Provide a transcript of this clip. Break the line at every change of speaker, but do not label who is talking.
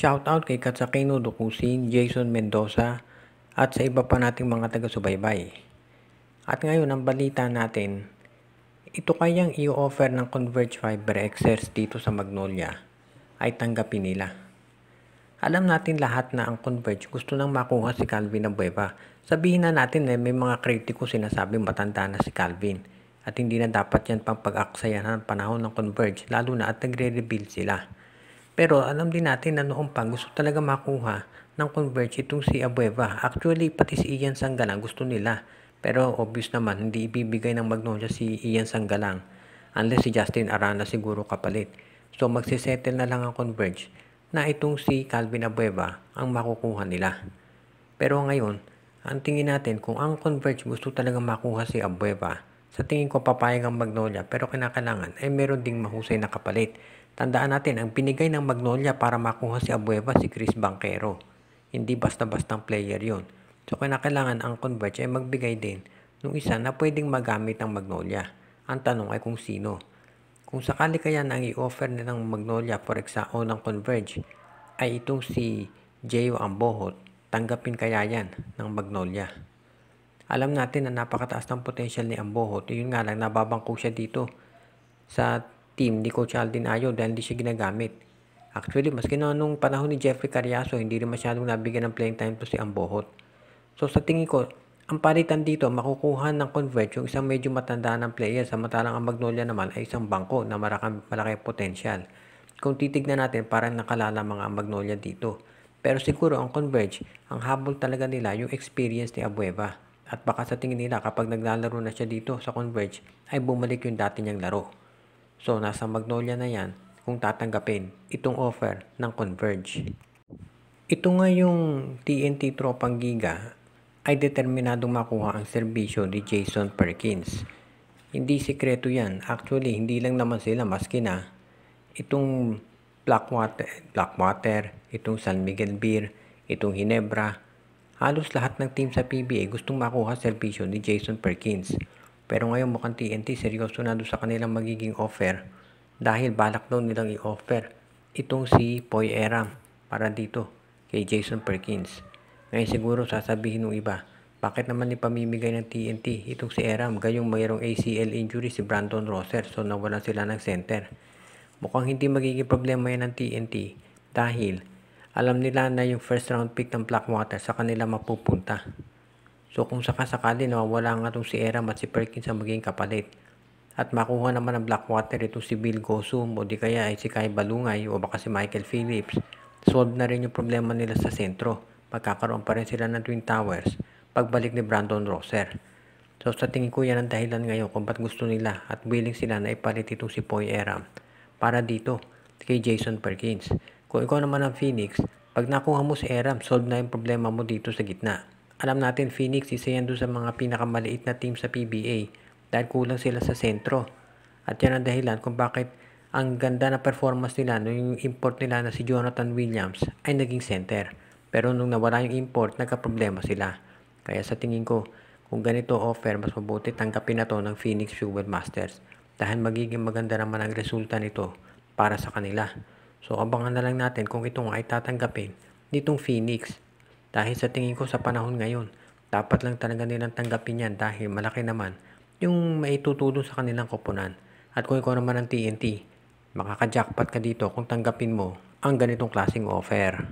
Shoutout kay Katsakino Dukusin, Jason Mendoza at sa iba pa nating mga taga-subaybay. At ngayon ang balita natin, ito kayang i-offer ng Converge Fiber Excess dito sa Magnolia ay tanggapin nila. Alam natin lahat na ang Converge gusto nang makuha si Calvin Abueva. Sabihin na natin na may mga kritiko sinasabing matanda na si Calvin at hindi na dapat yan pang pag-aksayan ng panahon ng Converge lalo na at nagre-rebuild sila. Pero alam din natin na noong pa gusto talaga makuha ng Converge itong si Abueva. Actually pati si Ian Sanggalang gusto nila. Pero obvious naman hindi ibibigay ng Magnolia si Ian Sanggalang unless si Justin Arana siguro kapalit. So magsisettle na lang ang Converge na itong si Calvin Abueva ang makukuha nila. Pero ngayon, ang tingin natin kung ang Converge gusto talaga makuha si Abueva, sa tingin ko papayag ang Magnolia pero kinakailangan ay meron ding mahusay na kapalit. Tandaan natin, ang binigay ng Magnolia para makuha si Abueva si Chris Banquero. Hindi basta-bastang player yon. So kinakailangan ang Converge ay magbigay din ng isa na pwedeng magamit ng Magnolia. Ang tanong ay kung sino. Kung sakali kaya na ang i-offer nilang Magnolia for example ng Converge ay itong si Jeyo Ambohot, tanggapin kaya yan ng Magnolia. Alam natin na napakataas ng potential ni Ambohot, yun nga lang nababangko siya dito sa team ni Coach Aldin Ayo dahil hindi siya ginagamit. Actually, maski na nung panahon ni Jeffrey Cariaso, hindi rin masyadong nabigyan ng playing time to si Ambohot. So sa tingin ko, ang palitan dito, makukuha ng Converge yung isang medyo matanda ng player, samantalang ang Magnolia naman ay isang bangko na malaki potential. Kung titignan natin, parang nakalala mga Magnolia dito. Pero siguro ang Converge, ang habol talaga nila yung experience ni Abueva. At baka sa tingin nila kapag naglalaro na siya dito sa Converge, ay bumalik yung dati niyang laro. So nasa Magnolia na yan kung tatanggapin itong offer ng Converge. Ito nga yung TNT Tropang Giga ay determinadong makuha ang serbisyo ni Jason Perkins. Hindi sikreto yan. Actually, hindi lang naman sila maski na itong Blackwater, itong San Miguel Beer, itong Hinebra. Halos lahat ng team sa PBA gustong makuha serbisyo ni Jason Perkins. Pero ngayon mukhang TNT seryoso na doon sa kanilang magiging offer dahil balak daw nilang i-offer itong si Poy Eram para dito kay Jason Perkins. Ngayon siguro sasabihin ng iba, bakit naman ipamimigay ng TNT itong si Eram gayong mayroong ACL injury si Brandon Rosser so nawalan sila ng center. Mukhang hindi magiging problema yan ng TNT dahil alam nila na yung first round pick ng Blackwater sa kanila mapupunta. So kung sakasakali nawawala nga itong si Eram at si Perkins ang magiging kapalit at makuha naman ng Blackwater itong si Bill Gosum o di kaya ay si Kai Balungay o baka si Michael Phillips, solve na rin yung problema nila sa sentro. Magkakaroon pa rin sila ng Twin Towers pagbalik ni Brandon Rosser. So sa tingin ko yan ang dahilan ngayon kung ba't gusto nila at willing sila na ipalit itong si Poy Eram para dito kay Jason Perkins. Kung ikaw naman ang Phoenix, pag nakuha mo si Eram, solve na yung problema mo dito sa gitna. Alam natin Phoenix, isa yan doon sa mga pinakamaliit na team sa PBA dahil kulang sila sa sentro. At yan ang dahilan kung bakit ang ganda na performance nila nung yung import nila na si Jonathan Williams ay naging center. Pero nung nawala yung import, nagka-problema sila. Kaya sa tingin ko, kung ganito offer, mas mabuti tanggapin na to ng Phoenix Fuel Masters. Dahil magiging maganda naman ang resulta nito para sa kanila. So abangan na lang natin kung ito nga ay tatanggapin nitong Phoenix. Dahil sa tingin ko sa panahon ngayon, dapat lang talaga nilang tanggapin yan dahil malaki naman yung maitutulong sa kanilang koponan. At kung ikaw naman ang TNT, makaka-jackpot ka dito kung tanggapin mo ang ganitong klaseng offer.